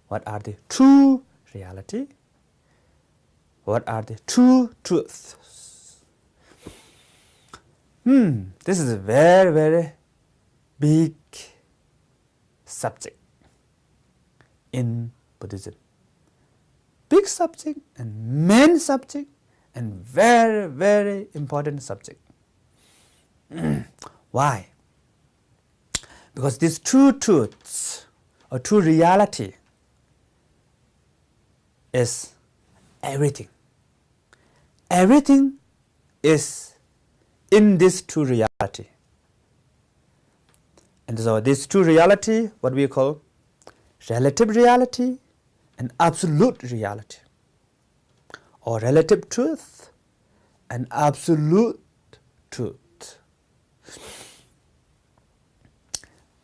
What are the true reality? What are the true truths? This is a very, very big subject in Buddhism. Big subject and main subject and very, very important subject. Why? Because these true truths or true reality is everything. Everything is in this true reality. And so this true reality, what we call relative reality and absolute reality, or relative truth and absolute truth.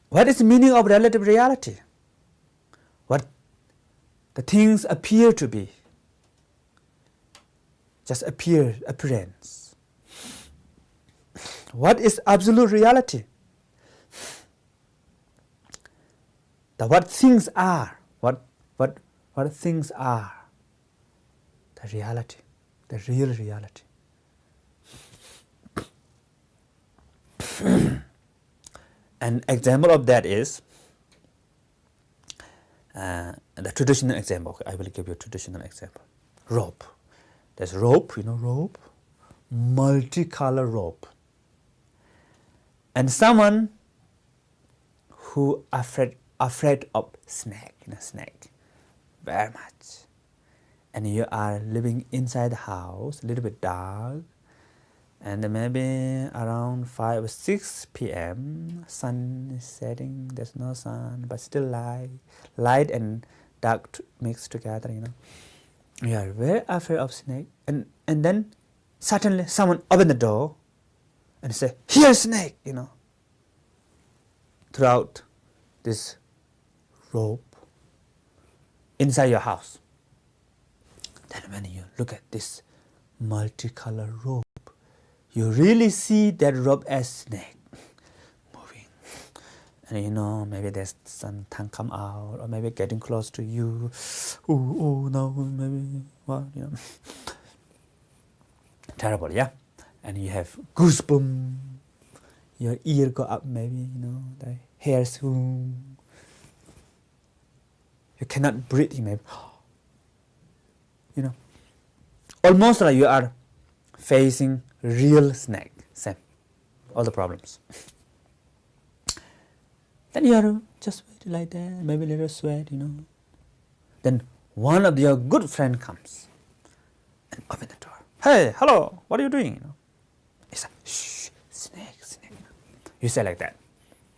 What is the meaning of relative reality? What the things appear to be, just appearance. What is absolute reality? What things are, what things are, the reality, the real reality. An example of that is the traditional example. I will give you a traditional example. Rope. There's rope, rope, multicolor rope. And someone who afraid of snake, snake, very much. And you are living inside the house, a little bit dark, and maybe around 5 or 6 p.m. sun is setting, there's no sun, but still light and dark mixed together, You are very afraid of snake, and then suddenly someone open the door and say, "Here's snake," throughout this rope inside your house. Then when you look at this multicolored rope, you really see that rope as snake moving. And maybe there's some tongue come out, or maybe getting close to you. Oh no, maybe what, Terrible, yeah? And you have goosebumps, your ear go up maybe, the hairs, you cannot breathe, maybe. Almost like you are facing real snake, same, all the problems. Then you are just wait like that, maybe a little sweat, Then one of your good friend comes and open the door. "Hey, hello, what are you doing?" He said, "Shh, snake. You say like that.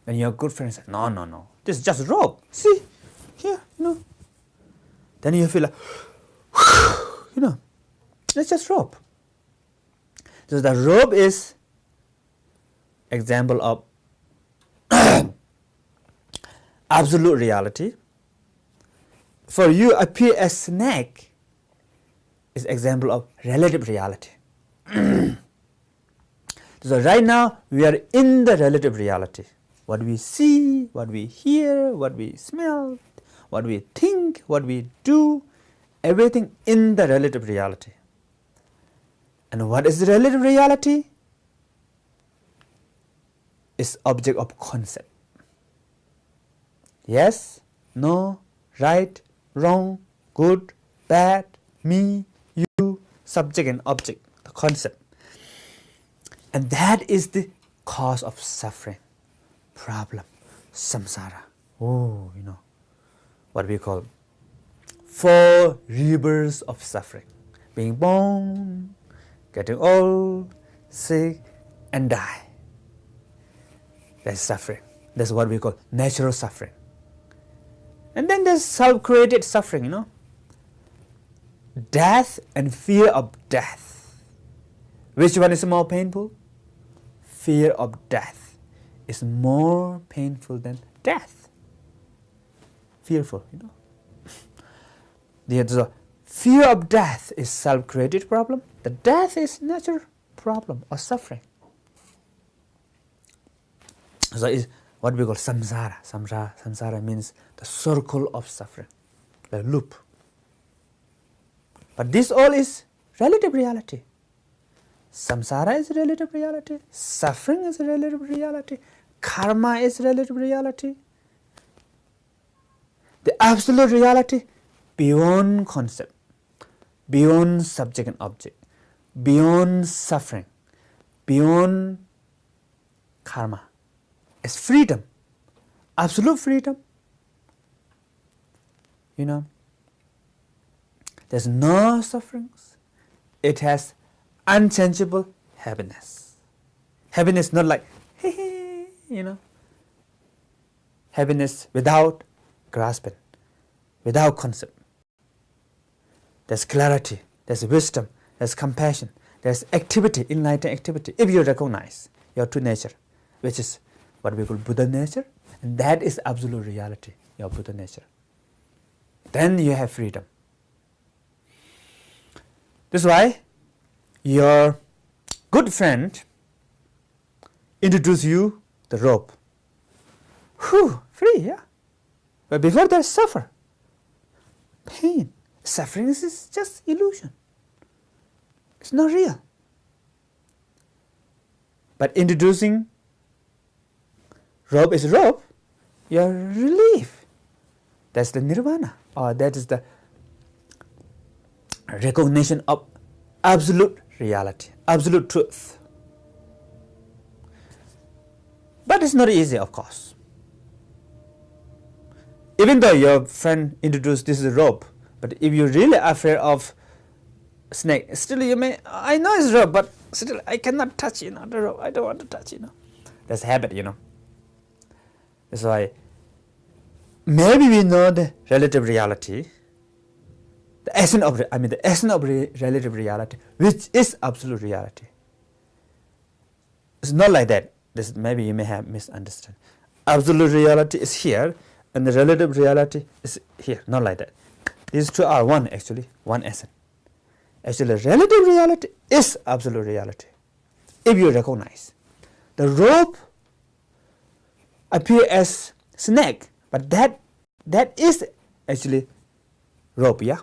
Then your good friend says, No, this is just rope. See, here, Then you feel like, it's just rope. So the rope is example of absolute reality. For you appear as snake is example of relative reality. So right now we are in the relative reality. What we see, what we hear, what we smell, what we think, what we do, everything in the relative reality. And what is the relative reality? It's object of concept. Yes, no, right, wrong, good, bad, me, you, subject and object, the concept. And that is the cause of suffering, problem, samsara. What we call 4 rivers of suffering. Being born, getting old, sick, and die. That's suffering. That's what we call natural suffering. And then there's self-created suffering, Death and fear of death. Which one is more painful? Fear of death is more painful than death. Fearful, The fear of death is self-created problem. The death is natural problem or suffering. So it's what we call samsara. Samsara means the circle of suffering. like loop. But this all is relative reality. Samsara is relative reality, suffering is relative reality, karma is relative reality. The absolute reality beyond concept, beyond subject and object, beyond suffering, beyond karma is freedom, absolute freedom. There's no sufferings. It has unchangeable happiness. Happiness not like, happiness without grasping, without concept. There's clarity, there's wisdom, there's compassion, there's activity, enlightened activity. If you recognize your true nature, which is what we call Buddha nature, and that is absolute reality, your Buddha nature, then you have freedom. This is why your good friend introduce you the rope. Whew, free, yeah. But before that, suffer. Pain. Suffering is just illusion. It's not real. But introducing rope is rope, you're relief. That's the nirvana, or that is the recognition of absolute reality, absolute truth. But it's not easy, of course. Even though your friend introduced this rope, but if you're really afraid of snake, still you may, I know it's rope, but still I cannot touch, the rope. I don't want to touch, That's a habit, That's why maybe we know the relative reality, the essence of relative reality, which is absolute reality. It's not like that. This maybe you may have misunderstood. Absolute reality is here, and the relative reality is here. Not like that. These two are one, actually, one essence. Actually, relative reality is absolute reality. If you recognize, the rope appear as snake, but that is actually rope, yeah.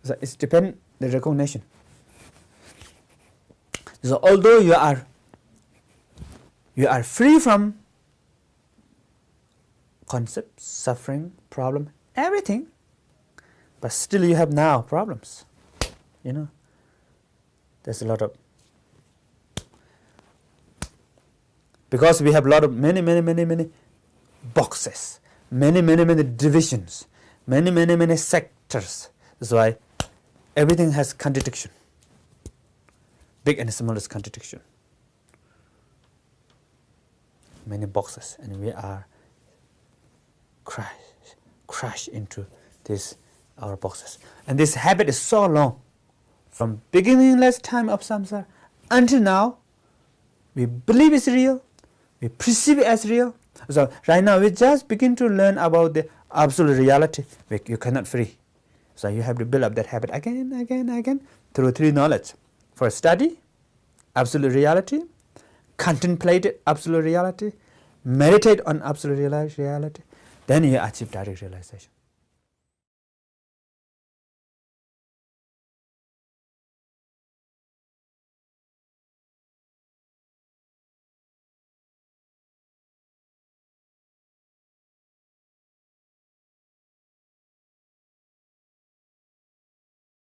So it depends the recognition. So although you are free from concept, suffering, problem, everything, but still you have now problems. There's a lot of, because we have a lot of many boxes, many divisions, many sectors. That's why everything has contradiction. Big and small is contradiction. Many boxes, and we are crash into this our boxes. And this habit is so long, from beginningless time of samsara until now. We believe it's real, we perceive it as real. So right now we just begin to learn about the absolute reality. You cannot free. So you have to build up that habit again through three knowledge. First, study absolute reality, contemplate absolute reality, meditate on absolute reality, then you achieve direct realization.